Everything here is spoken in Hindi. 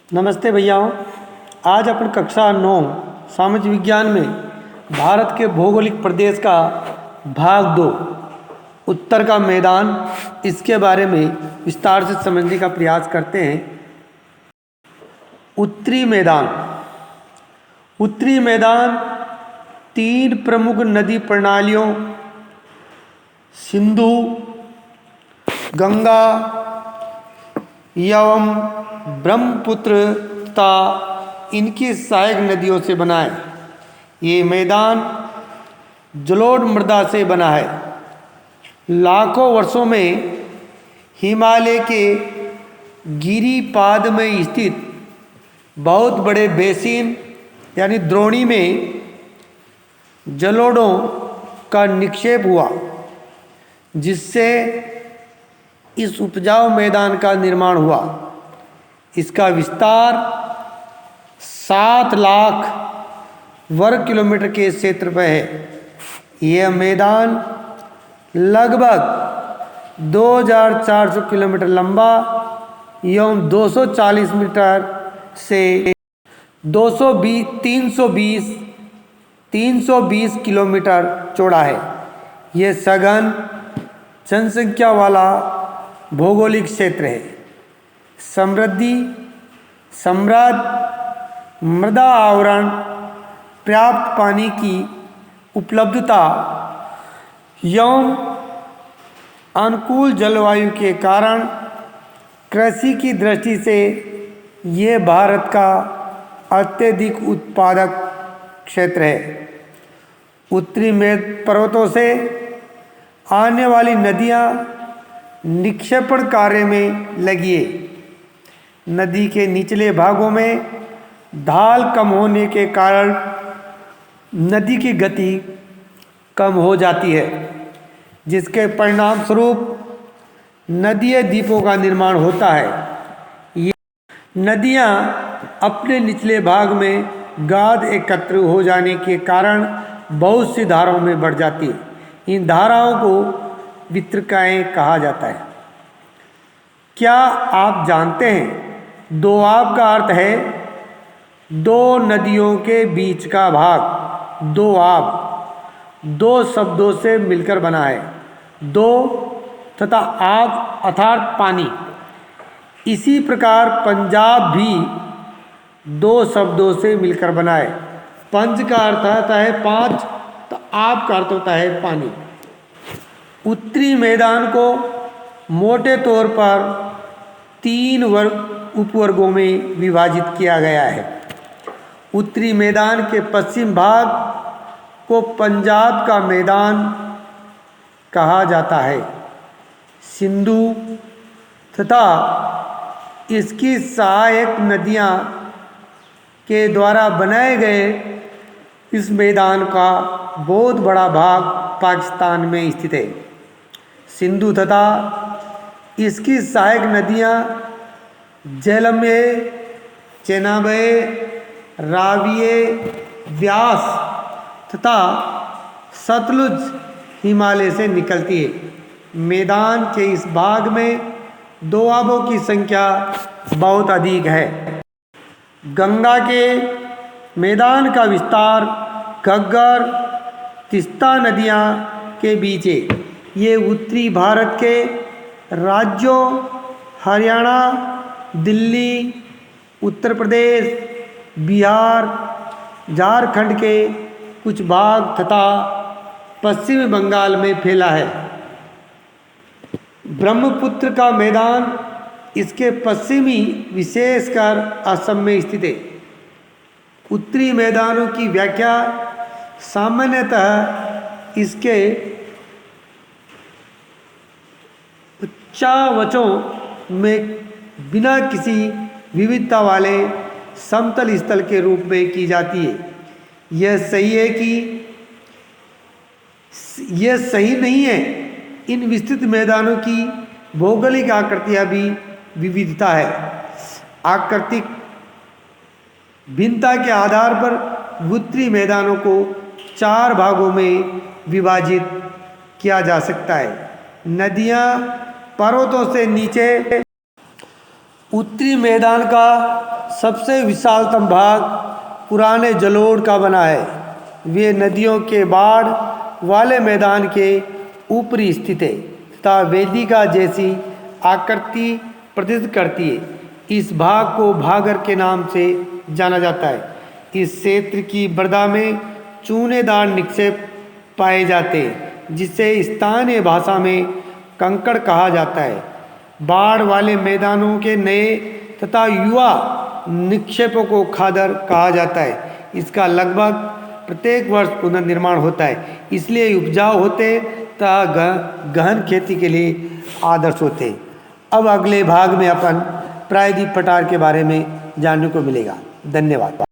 नमस्ते भैयाओं। आज अपन कक्षा 9 सामाजिक विज्ञान में भारत के भौगोलिक प्रदेश का भाग 2 उत्तर का मैदान, इसके बारे में विस्तार से समझने का प्रयास करते हैं। उत्तरी मैदान। उत्तरी मैदान 3 प्रमुख नदी प्रणालियों सिंधु, गंगा एवं ब्रह्मपुत्र तथा इनकी सहायक नदियों से बना है। ये मैदान जलोढ़ मृदा से बना है। लाखों वर्षों में हिमालय के गिरिपाद में स्थित बहुत बड़े बेसिन यानी द्रोणी में जलोढ़ों का निक्षेप हुआ, जिससे इस उपजाऊ मैदान का निर्माण हुआ। इसका विस्तार 7 लाख वर्ग किलोमीटर के क्षेत्र पर है। यह मैदान लगभग 2400 किलोमीटर लंबा एवं 240 मीटर से 320 किलोमीटर चौड़ा है। यह सघन जनसंख्या वाला भौगोलिक क्षेत्र है। समृद्ध मृदा आवरण, पर्याप्त पानी की उपलब्धता एवं अनुकूल जलवायु के कारण कृषि की दृष्टि से ये भारत का अत्यधिक उत्पादक क्षेत्र है। उत्तरी पर्वतों से आने वाली नदियाँ निक्षेपण कार्य में लगी है। नदी के निचले भागों में ढाल कम होने के कारण नदी की गति कम हो जाती है, जिसके परिणाम स्वरूप नदीय द्वीपों का निर्माण होता है। ये नदियाँ अपने निचले भाग में गाद एकत्र हो जाने के कारण बहुत सी धाराओं में बढ़ जाती है। इन धाराओं को वितरकाएँ कहा जाता है। क्या आप जानते हैं, दोआब का अर्थ है दो नदियों के बीच का भाग। दोआब 2 शब्दों से मिलकर बना है, दो तथा आब अर्थात पानी। इसी प्रकार पंजाब भी 2 शब्दों से मिलकर बना है। पंज का अर्थ होता है 5, तो आब का अर्थ होता है पानी। उत्तरी मैदान को मोटे तौर पर 3 उपवर्गों में विभाजित किया गया है। उत्तरी मैदान के पश्चिम भाग को पंजाब का मैदान कहा जाता है। सिंधु तथा इसकी सहायक नदियाँ के द्वारा बनाए गए इस मैदान का बहुत बड़ा भाग पाकिस्तान में स्थित है। सिंधु तथा इसकी सहायक नदियाँ झेलम, चेनाब, रावी, व्यास तथा सतलुज हिमालय से निकलती है। मैदान के इस भाग में दोआबों की संख्या बहुत अधिक है। गंगा के मैदान का विस्तार घग्गर, तीस्ता नदियाँ के बीच है। ये उत्तरी भारत के राज्यों हरियाणा, दिल्ली, उत्तर प्रदेश, बिहार, झारखंड के कुछ भाग तथा पश्चिमी बंगाल में फैला है। ब्रह्मपुत्र का मैदान इसके पश्चिमी, विशेषकर असम में स्थित है। उत्तरी मैदानों की व्याख्या सामान्यतः इसके उच्चावचों में बिना किसी विविधता वाले समतल स्थल के रूप में की जाती है। यह सही नहीं है। इन विस्तृत मैदानों की भौगोलिक आकृतियाँ भी विविधता है। आकृतिक भिन्नता के आधार पर उत्तरी मैदानों को 4 भागों में विभाजित किया जा सकता है। नदियाँ पर्वतों से नीचे उत्तरी मैदान का सबसे विशालतम भाग पुराने जलोढ़ का बना है। वे नदियों के बाढ़ वाले मैदान के ऊपरी स्थित है तथा वेदिका जैसी आकृति प्रदर्शित करती है। इस भाग को भागर के नाम से जाना जाता है। इस क्षेत्र की मृदा में चूनेदार निक्षेप पाए जाते हैं जिसे स्थानीय भाषा में कंकड़ कहा जाता है। बाढ़ वाले मैदानों के नए तथा युवा निक्षेपों को खादर कहा जाता है। इसका लगभग प्रत्येक वर्ष पुनर्निर्माण होता है, इसलिए उपजाऊ होते तथा गहन खेती के लिए आदर्श होते। अब अगले भाग में अपन प्रायद्वीप पठार के बारे में जानने को मिलेगा। धन्यवाद।